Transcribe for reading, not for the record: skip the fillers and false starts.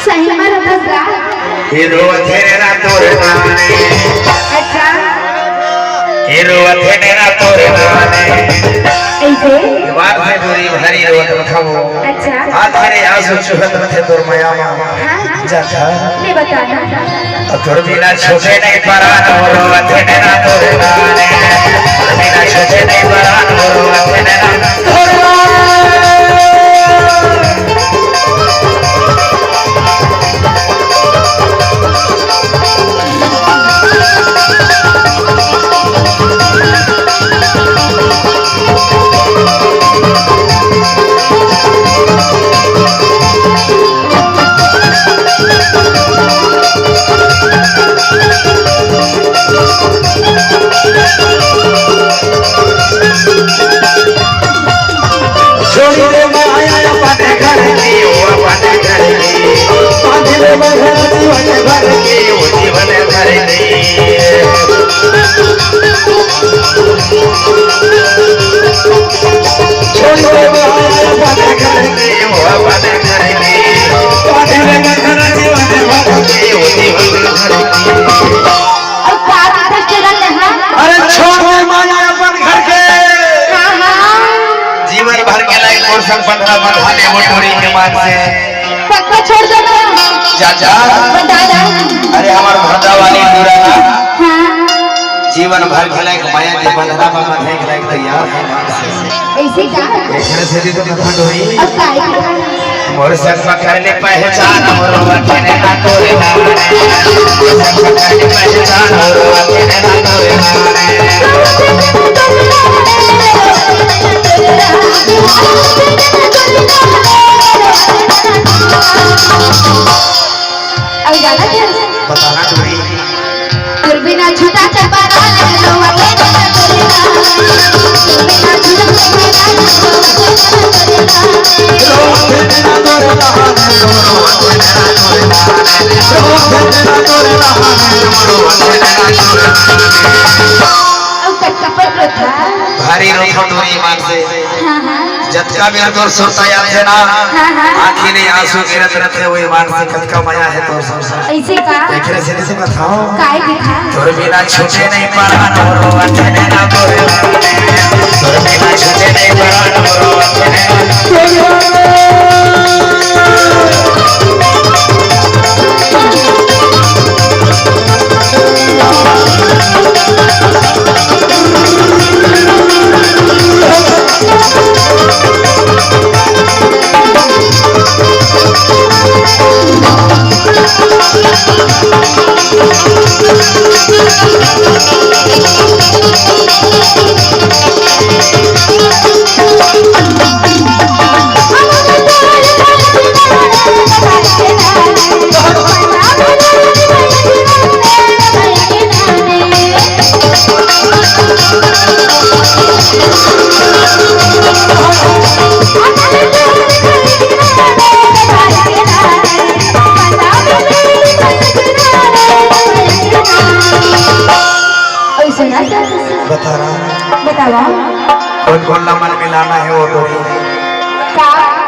सही में रखा हीरो अथेरे ना तोरे नाने अच्छा हीरो अथेरे ना तोरे नाने ऐसे बात है दूरी भरी रोत खाओ अच्छा आधारे आंसू चुहत थे तोर माया हाँ जाता नहीं बताना तोर बिना छोटे नहीं परान हीरो अथेरे ना तोरे नाने बिना छोटे नहीं परान हीरो अथेरे ना तोरे छोड़ दो चाचा दादा अरे हमार भरदा वाली दूरा हाँ जीवन भर खिलाए माया के बंधना में मथे खिलाए तैयार है ऐसे का एकरे से तो खंड होई अब काहे मोर संग करने पहचान मोर वतने ना तोरे नाने संग करने पहचान मोर वतने ना तोरे नाने अब जाना क्या बताना दूरी फिर बिना छुटा चपरा लो अकेले ना करेगा बिना छुटा चपरा लो भारी रोखो दूरी मान से जतका मेरा तोर सोता याद है ना आँखी ने आंसू गिरत रहते हुए मान से कतका माया है तोर सोसा ऐसे का एकरे से कैसे बताओ काहे दिखा तोर बिना छूटे नहीं पड़ा रो अथने ना तोरे तोर बिना छूटे नहीं पड़ा रो अथने ना बतावा कौन कौन नंबर मिलाना है वो तो का